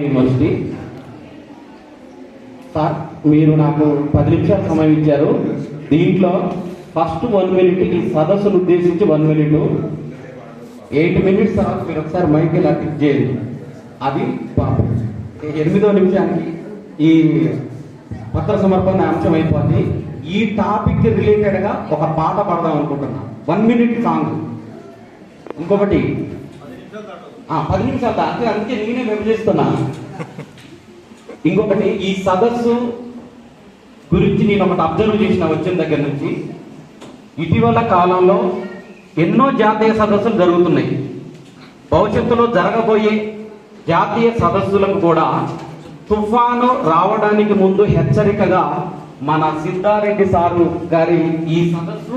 University. Sir మీరు నాకు 10 నిమిషాలు సమయం ఇచ్చారు. దీంట్లో ఫస్ట్ 1 మినిట్ ఈ సదస్సును ఉద్దేశించి 1 మినిట్, 8 మినిట్స్ తర్వాత మీరు ఒకసారి మైక్ ఇలా క్లిక్ చేయండి. అది 8వ నిమిషానికి ఈ పత్ర సమర్పణ అంశం అయిపోద్ది. ఈ టాపిక్ రిలేటెడ్గా ఒక పాట పాడదాం అనుకుంటున్నా. 1 మినిట్ సాంగ్. ఇంకొకటి 10 నిమిషాలు దాటి, అందుకే నేనే విభజిస్తున్నా. ఇంకొకటి, ఈ సదస్సు గురించి నేను ఒకటి అబ్జర్వ్ చేసిన వచ్చిన దగ్గర నుంచి, ఇటీవల కాలంలో ఎన్నో జాతీయ సదస్సులు జరుగుతున్నాయి. భవిష్యత్తులో జరగబోయే జాతీయ సదస్సులకు కూడా తుఫాను రావడానికి ముందు హెచ్చరికగా మన సిద్ధారెడ్డి సారు గారి ఈ సదస్సు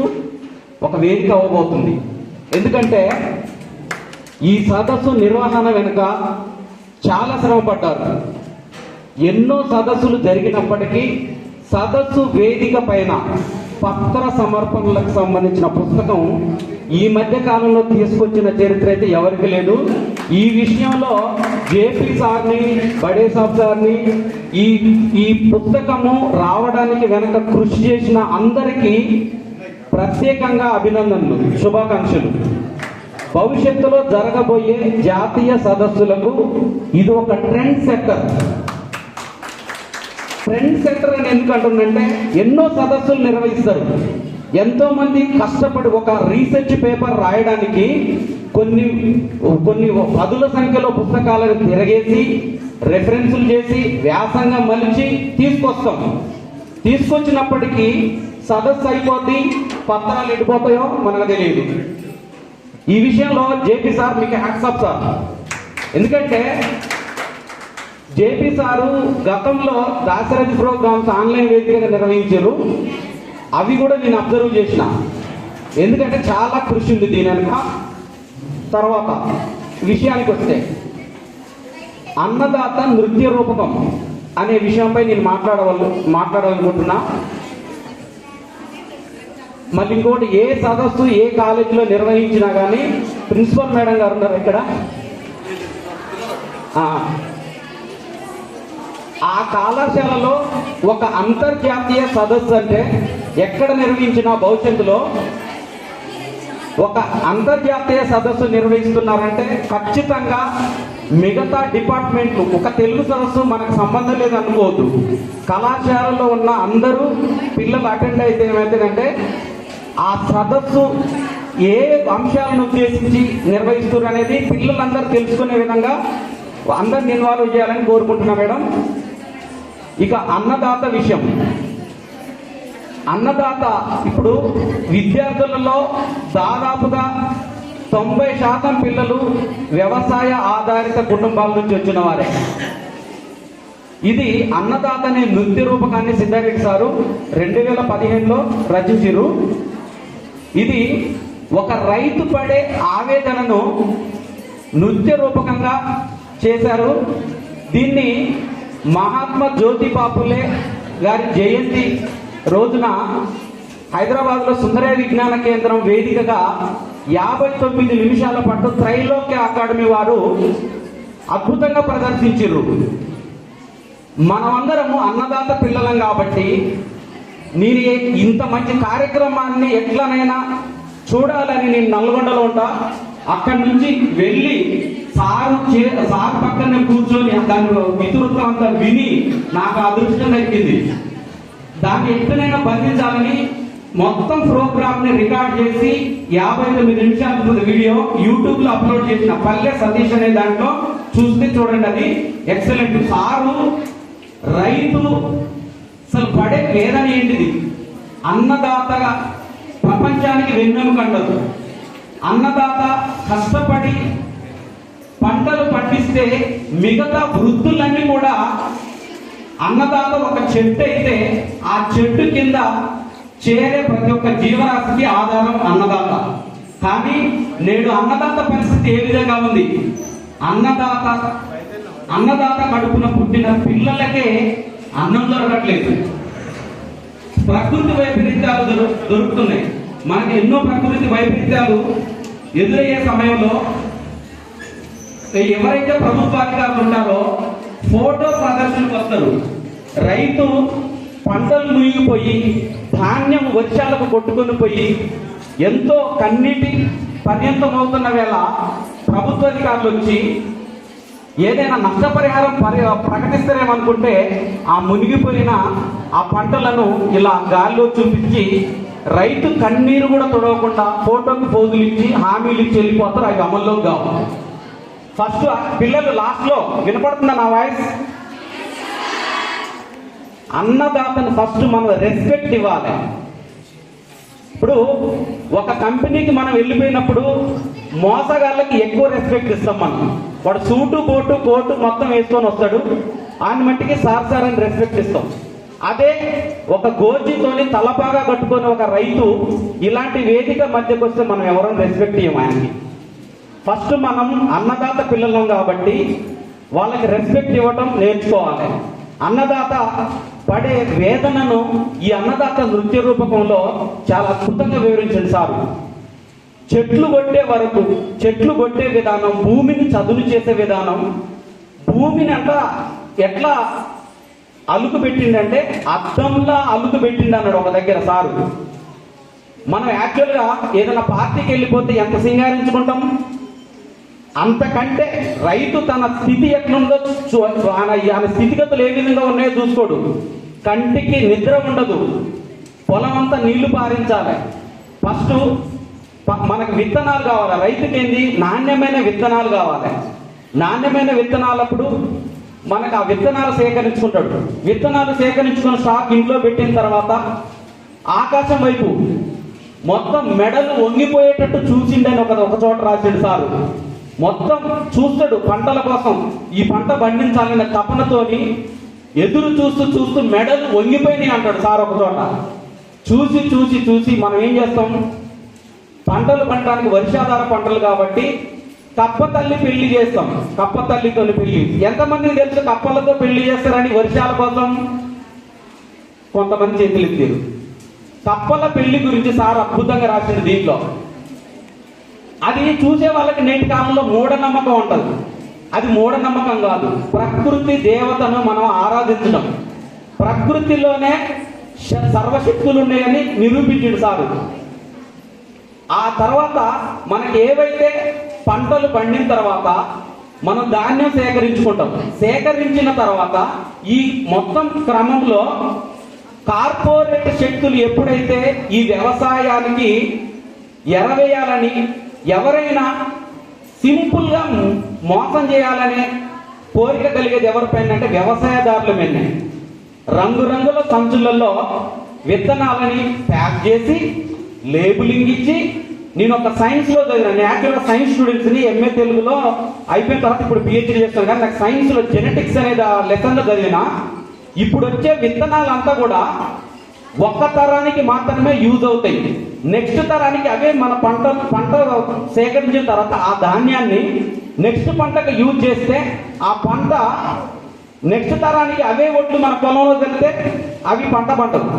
ఒక వేదిక అవ్వబోతుంది. ఎందుకంటే ఈ సదస్సు నిర్వహణ వెనుక చాలా శ్రమ పడ్డారు. ఎన్నో సదస్సులు జరిగినప్పటికీ సదస్సు వేదిక పైన పత్ర సమర్పణలకు సంబంధించిన పుస్తకం ఈ మధ్య కాలంలో తీసుకొచ్చిన చరిత్ర అయితే ఎవరికి లేదు. ఈ విషయంలో జేపీ సార్ని, బడే సాబ్ సార్ని, ఈ పుస్తకము రావడానికి వెనక కృషి చేసిన అందరికీ ప్రత్యేకంగా అభినందనలు, శుభాకాంక్షలు. భవిష్యత్తులో జరగబోయే జాతీయ సదస్సులకు ఇది ఒక ట్రెండ్ సెట్టర్. ట్రెండ్ సెట్టర్ అని ఎందుకంటుందంటే, ఎన్నో సదస్సులు నిర్వహిస్తారు. ఎంతో మంది కష్టపడి ఒక రీసెర్చ్ పేపర్ రాయడానికి కొన్ని పదుల సంఖ్యలో పుస్తకాలను తిరగేసి రెఫరెన్సులు చేసి వ్యాసంగం మలిచి తీసుకొస్తాం. తీసుకొచ్చినప్పటికీ సదస్సు అయిపోద్ది, పత్రాలు ఎడిపోతాయో మనకు తెలియదు. ఈ విషయంలో జేపీ సార్ మీకు హ్యాట్సాప్ సార్. ఎందుకంటే జేపీ సారు గతంలో దాశరథి ప్రోగ్రామ్స్ ఆన్లైన్ వేదికగా నిర్వహించారు. అవి కూడా నేను అబ్జర్వ్ చేసిన. ఎందుకంటే చాలా కృషి ఉంది దీని వెనుక. తర్వాత విషయానికి వస్తే, అన్నదాత నృత్య రూపకం అనే విషయంపై నేను మాట్లాడాలనుకుంటున్నా. మళ్ళీ ఇంకోటి, ఏ సదస్సు ఏ కాలేజీలో నిర్వహించినా కానీ ప్రిన్సిపల్ మేడం గారు ఉన్నారు ఇక్కడ. ఆ కళాశాలలో ఒక అంతర్జాతీయ సదస్సు అంటే ఎక్కడ నిర్వహించినా భవిష్యత్తులో ఒక అంతర్జాతీయ సదస్సు నిర్వహిస్తున్నారంటే ఖచ్చితంగా మిగతా డిపార్ట్మెంట్లు, ఒక తెలుగు సదస్సు మనకు సంబంధం లేదు అనుకోవద్దు. కళాశాలలో ఉన్న అందరూ పిల్లలు అటెండ్ అయితే ఏమవుతుందంటే, ఆ సదస్సు ఏ అంశాలను ఉద్దేశించి నిర్వహిస్తున్నారు అనేది పిల్లలందరూ తెలుసుకునే విధంగా అందరిని ఇన్వాల్వ్ చేయాలని కోరుకుంటున్నా మేడం. ఇక అన్నదాత విషయం. అన్నదాత ఇప్పుడు విద్యార్థులలో దాదాపుగా 90% పిల్లలు వ్యవసాయ ఆధారిత కుటుంబాల నుంచి వచ్చిన వారే. ఇది అన్నదాత అనే నృత్య రూపకాన్ని సిద్ధారెడ్డి సారు 2015లో రచించారు. ఇది ఒక రైతు పడే ఆవేదనను నృత్య రూపకంగా చేశారు. దీన్ని మహాత్మా జ్యోతిబా ఫులే గారి జయంతి రోజున హైదరాబాద్లో సుందరయ్య విజ్ఞాన కేంద్రం వేదికగా 59 నిమిషాల పాటు త్రైలోక్య అకాడమీ వారు అద్భుతంగా ప్రదర్శించారు. మనమందరము అన్నదాత పిల్లలం కాబట్టి నేను ఇంత మంచి కార్యక్రమాన్ని ఎట్లనైనా చూడాలని నేను నల్గొండలో ఉంటా. అక్కడి నుంచి వెళ్ళి సార్ పక్కనే కూర్చొని దాని మిత్రుత్వం అంతా విని నాకు అదృష్టం దక్కింది. దాన్ని ఎట్లనైనా బంధించాలని మొత్తం ప్రోగ్రామ్ ని రికార్డ్ చేసి 59 నిమిషాల వీడియో యూట్యూబ్ లో అప్లోడ్ చేసిన పల్లె సతీష్ అనే దాంట్లో చూస్తే చూడండి, అది ఎక్సలెంట్. సారు రైతు అసలు పడే వేదన ఏంటిది, అన్నదాతగా ప్రపంచానికి వెన్నెముక అంటారు. అన్నదాత కష్టపడి పంటలు పండిస్తే మిగతా వృత్తులన్నీ కూడా, అన్నదాత ఒక చెట్టు అయితే ఆ చెట్టు కింద చేరే ప్రతి ఒక్క జీవరాశికి ఆధారం అన్నదాత. కానీ నేడు అన్నదాత పరిస్థితి ఏ విధంగా ఉంది, అన్నదాత కడుపున పుట్టిన పిల్లలకే అన్నం దొరకట్లేదు. ప్రకృతి వైపరీత్యాలు దొరుకుతున్నాయి. మనకి ఎన్నో ప్రకృతి వైపరీత్యాలు ఎదురయ్యే సమయంలో ఎవరైతే ప్రభుత్వ అధికారులు ఉంటారో ఫోటో ప్రదర్శనకు వస్తారు. రైతు పంటలు మునిగిపోయి ధాన్యం వర్షాలకు కొట్టుకొని పోయి ఎంతో కన్నీటి పర్యంతం అవుతున్న వేళ ప్రభుత్వ అధికారులు వచ్చి ఏదైనా నష్టపరిహారం ప్రకటిస్తారేమనుకుంటే ఆ మునిగిపోయిన ఆ పంటలను ఇలా గాల్లో చూపించి రైతు కన్నీరు కూడా తొడవకుండా ఫోటోకి పోజులు ఇచ్చి హామీలు ఇచ్చి వెళ్ళిపోతారు. అవి అమల్లో కావు. ఫస్ట్ పిల్లలు లాస్ట్లో వినపడుతుందా నా వాయిస్? అన్నదాతను ఫస్ట్ మనం రెస్పెక్ట్ ఇవ్వాలి. ఇప్పుడు ఒక కంపెనీకి మనం వెళ్ళిపోయినప్పుడు మోసగాళ్ళకి ఎక్కువ రెస్పెక్ట్ ఇస్తాం. మనం వాడు సూటు బోటు కోటు మొత్తం వేసుకొని వస్తాడు, ఆయన మట్టికి సార్ అని రెస్పెక్ట్ ఇస్తాం. అదే ఒక గోచితోని తలపాగా కట్టుకొని ఒక రైతు ఇలాంటి వేదిక మధ్యకు వస్తే మనం ఎవరైనా రెస్పెక్ట్ ఇవ్వం ఆయనకి. ఫస్ట్ మనం అన్నదాత పిల్లలం కాబట్టి వాళ్ళకి రెస్పెక్ట్ ఇవ్వటం నేర్చుకోవాలి. అన్నదాత పడే వేదనను ఈ అన్నదాత నృత్య రూపకంలో చాలా అద్భుతంగా వివరించండి సార్. చెట్లు కొట్టే వరకు, చెట్లు కొట్టే విధానం, భూమిని చదును చేసే విధానం, భూమిని అంట ఎట్లా అలుకు పెట్టిండంటే అద్దంలా అలుకు పెట్టిండు అన్నాడు ఒక దగ్గర సారు. మనం యాక్చువల్గా ఏదైనా పార్టీకి వెళ్ళిపోతే ఎంత సింగారించుకుంటాం, అంతకంటే రైతు తన స్థితి ఎట్లుందో ఆయన స్థితిగతులు ఏ విధంగా ఉన్నాయో చూసుకోడు. కంటికి నిద్ర ఉండదు, పొలం అంతా నీళ్లు పారించాలి. ఫస్ట్ మనకు విత్తనాలు కావాలి. రైతుకి ఏంది, నాణ్యమైన విత్తనాలు కావాలి. నాణ్యమైన విత్తనాలప్పుడు మనకు ఆ విత్తనాలు సేకరించుకుంటాడు. విత్తనాలు సేకరించుకున్న స్టాక్ ఇంట్లో పెట్టిన తర్వాత ఆకాశం వైపు మొత్తం మెడలు వంగిపోయేటట్టు చూసిండని ఒక చోట రాసిండు సారు. మొత్తం చూస్తాడు పంటల కోసం, ఈ పంట పండించాలనే తపనతోని ఎదురు చూస్తూ చూస్తూ మెడలు వంగిపోయినాయి అంటాడు సార్ ఒక చోట. చూసి చూసి చూసి మనం ఏం చేస్తాం, పంటలు పండడానికి వర్షాధార పంటలు కాబట్టి కప్ప తల్లి పెళ్లి చేస్తాం. కప్ప తల్లితో పెళ్లి ఎంతమందికి తెలుసు? కప్పలతో పెళ్లి చేస్తారని వర్షాల కోసం కొంతమంది చేతులు ఎత్తారు. కప్పల పెళ్లి గురించి సార్ అద్భుతంగా రాసింది దీంట్లో. అది చూసే వాళ్ళకి నేటి కాలంలో మూఢనమ్మకం ఉంటుంది. అది మూఢనమ్మకం కాదు, ప్రకృతి దేవతను మనం ఆరాధించడం. ప్రకృతిలోనే సర్వశక్తులు ఉన్నాయని నిరూపించిండు సారు. ఆ తర్వాత మనకి ఏవైతే పంటలు పండిన తర్వాత మనం ధాన్యం సేకరించుకుంటాం. సేకరించిన తర్వాత ఈ మొత్తం క్రమంలో కార్పొరేట్ శక్తులు ఎప్పుడైతే ఈ వ్యవసాయానికి ఎరవేయాలని, ఎవరైనా సింపుల్గా మోసం చేయాలనే కోరిక కలిగేది ఎవరిపైన అంటే వ్యవసాయదారుల మీద. రంగురంగుల సంచులలో విత్తనాలని ప్యాక్ చేసి లేబులింగ్ ఇచ్చి, నేను ఒక సైన్స్లో చదివాను. యాక్చువల్గా సైన్స్ స్టూడెంట్స్ని ఎంఏ తెలుగులో అయిపోయిన తర్వాత ఇప్పుడు పిహెచ్డీ చేస్తాను, కానీ నాకు సైన్స్లో జెనెటిక్స్ అనేది ఆ లెసన్లో చదివిన. ఇప్పుడు వచ్చే విత్తనాలంతా కూడా ఒక్క తరానికి మాత్రమే యూజ్ అవుతాయి. నెక్స్ట్ తరానికి అవే మన పంట సేకరించిన తర్వాత ఆ ధాన్యాన్ని నెక్స్ట్ పంటకు యూజ్ చేస్తే ఆ పంట నెక్స్ట్ తరానికి అవే ఒడ్లు మన పొలంలో వెళ్తే అవి పంట పంటదు.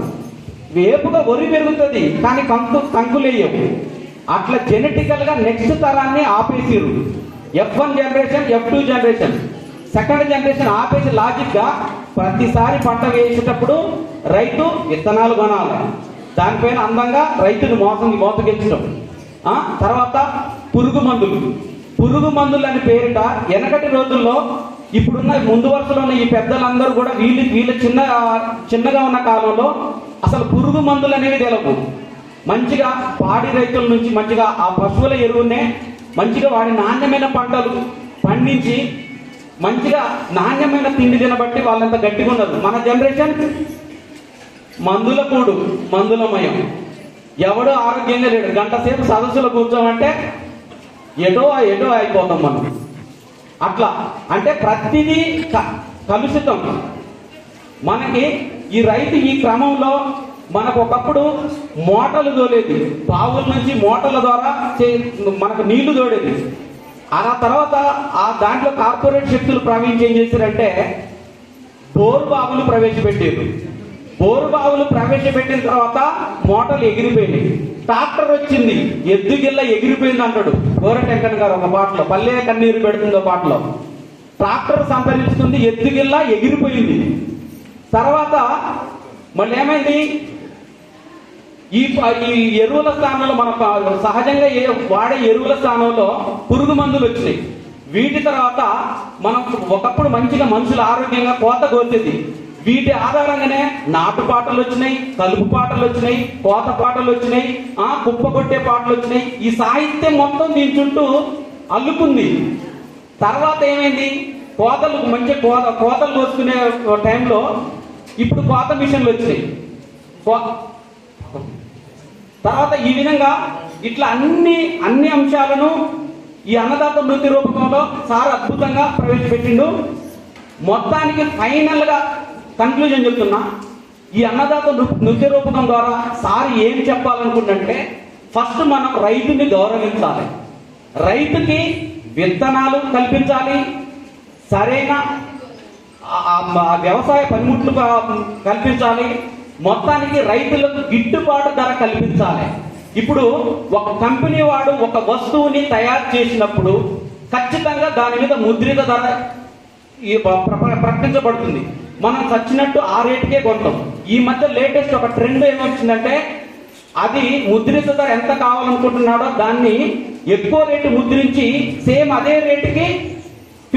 వేపుగా వరి పెరుగుతుంది కానీ కంకులేయవు. అట్లా జెనెటికల్గా నెక్స్ట్ తరాన్ని ఆపేసిరు. F1 generation, F2 generation, second generation ఆపేసి లాజిక్గా ప్రతిసారి పంట వేసేటప్పుడు రైతు విత్తనాలు కొనాలి. దానిపైన అందంగా రైతుని మోసగించడం. తర్వాత పురుగు మందులు అని పేరిట వెనకటి రోజుల్లో ఇప్పుడున్న ముందు వరుసలో ఉన్న ఈ పెద్దలందరూ కూడా వీళ్ళు చిన్నగా ఉన్న కాలంలో అసలు పురుగు మందులు అనేవి తెలవు. మంచిగా పాడి రైతుల నుంచి మంచిగా ఆ పశువుల ఎరువునే మంచిగా వాడి నాణ్యమైన పంటలు పండించి మంచిగా నాణ్యమైన తిండి తినబట్టి వాళ్ళంతా గట్టిగా ఉన్నారు. మన జనరేషన్ మందుల కూడు, మందులమయం. ఎవడో ఆరోగ్యంగా లేడు. గంట సేపు సదస్సులో కూర్చోమంటే ఎటో అయిపోతాం మనం. అట్లా అంటే ప్రతిదీ కలుషితం. మనకి ఈ రైతు ఈ క్రమంలో మనకు ఒకప్పుడు మోటార్లు తోలేది, బావుల నుంచి మోటార్ల ద్వారా మనకు నీళ్లు తోడేది. ఆ తర్వాత ఆ దాంట్లో కార్పొరేట్ శక్తులు ప్రవేశించి ఏం చేశారంటే బోరు బావులు ప్రవేశపెట్టారు. బోరు బావులు ప్రవేశపెట్టిన తర్వాత మోటార్లు ఎగిరిపోయినాయి. ట్రాక్టర్ వచ్చింది, ఎద్దుగిల్ల ఎగిరిపోయింది అంటాడు గోరటెంకన్ గారు ఒక పాటలో, పల్లె కన్నీరు పెడుతుందో పాటలో. ట్రాక్టర్ సంపాదిస్తుంది, ఎత్తుగిల్లా ఎగిరిపోయింది. తర్వాత మళ్ళీ ఏమైంది, ఈ ఎరువుల స్థానంలో మనకు సహజంగా వాడే ఎరువుల స్థానంలో పురుగు మందులు వచ్చినాయి. వీటి తర్వాత మనం ఒకప్పుడు మంచిగా మనుషులు ఆరోగ్యంగా కోత కోసేది. వీటి ఆధారంగానే నాటు పాటలు వచ్చినాయి, కలుపు పాటలు వచ్చినాయి, కోత పాటలు వచ్చినాయి, కుప్ప కొట్టే పాటలు వచ్చినాయి. ఈ సాహిత్యం మొత్తం దీని చుట్టూ అల్లుకుంది. తర్వాత ఏమైంది, కోతలు మంచి కోతలు కోసుకునే టైంలో ఇప్పుడు కోత మిషన్లు వచ్చినాయి. తర్వాత ఈ విధంగా ఇట్లా అన్ని అంశాలను ఈ అన్నదాత నృత్య రూపకంలో సార్ అద్భుతంగా ప్రవేశపెట్టిండు. మొత్తానికి ఫైనల్ గా కన్క్లూజన్ చెప్తున్నా, ఈ అన్నదాత నృత్య రూపకం ద్వారా సార్ ఏం చెప్పాలనుకుంటే, ఫస్ట్ మనం రైతుని గౌరవించాలి, రైతుకి విత్తనాలు కల్పించాలి, సరైన వ్యవసాయ పనిముట్లు కల్పించాలి, మొత్తానికి రైతులకు గిట్టుబాటు ధర కల్పించాలి. ఇప్పుడు ఒక కంపెనీ వాడు ఒక వస్తువుని తయారు చేసినప్పుడు ఖచ్చితంగా దాని మీద ముద్రిత ధర ప్రకటించబడుతుంది. మనం చచ్చినట్టు ఆ రేటుకే కొంటాం. ఈ మధ్య లేటెస్ట్ ఒక ట్రెండ్ ఏమొచ్చిందంటే, అది ముద్రిత ధర ఎంత కావాలనుకుంటున్నాడో దాన్ని ఎక్కువ రేటు ముద్రించి సేమ్ అదే రేటుకి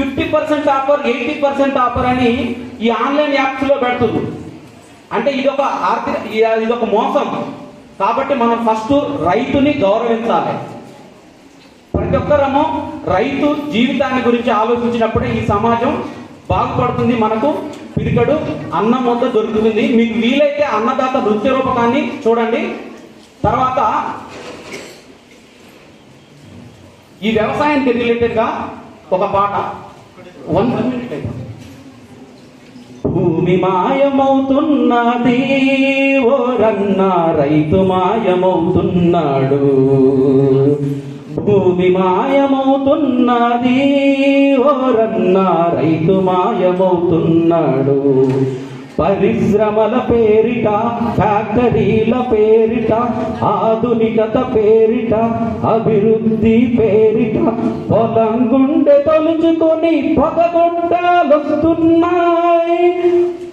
50% ఆఫర్, 80% ఆఫర్ అని ఈ ఆన్లైన్ యాప్స్ లో పెడుతుంది. అంటే ఇదొక మోసం. కాబట్టి మనం ఫస్ట్ రైతుని గౌరవించాలి. ప్రతి ఒక్కరము రైతు జీవితాన్ని గురించి ఆలోచించినప్పుడే ఈ సమాజం బాగుపడుతుంది, మనకు పిడికడు అన్నం మొత్త దొరుకుతుంది. మీకు వీలైతే అన్నదాత నృత్య రూపకాన్ని చూడండి. తర్వాత ఈ వ్యవసాయానికి రిలేటెడ్ గా ఒక పాట 1 minute అయిపోయింది. భూమి మాయమవుతున్నది ఓరన్న రైతు మాయమవుతున్నాడు, భూమి మాయమవుతున్నది ఓరన్న రైతు మాయమవుతున్నాడు. పరిశ్రమల పేరిట, ఫ్యాక్టరీల పేరిట, ఆధునికత పేరిట, అభివృద్ధి పేరిట పొలం గుండె తొలుచుకొని పొగగొట్టాలొస్తున్నాయి.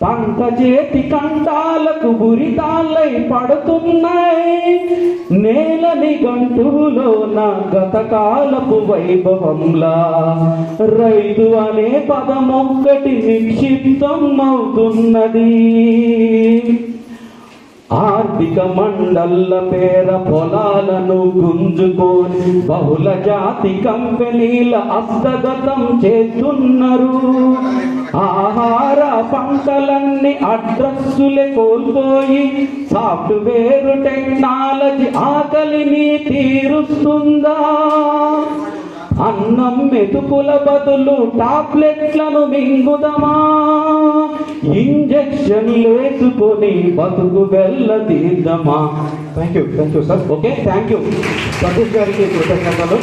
పంట చేతి కంటాలకు ఉరితాళ్ళై పడుతున్నాయి. నేలని గంటులోన గతకాలపు వైభవంలా రైతు అనే పదమొక్కటి నిక్షిప్తం అవుతున్నది. ఆర్థిక మండళ్ళ పేర పొలాలను గుంజుకొని బహుళ జాతి కంపెనీల హస్తగతం చేస్తున్నారు. ఆహార పంటలన్నీ అడ్రస్సులే కోల్పోయి సాఫ్ట్వేర్ టెక్నాలజీ ఆకలిని తీరుస్తుందా? అన్నం మెతుకుల బదులు టాబ్లెట్లను మింగుదమా? ఇంజెక్షన్లు వేసుకొని బతుకు వెళ్ళ తీద్దామా? Thank you sir. Okay, thank you. Satish గారికి కృతజ్ఞతలు.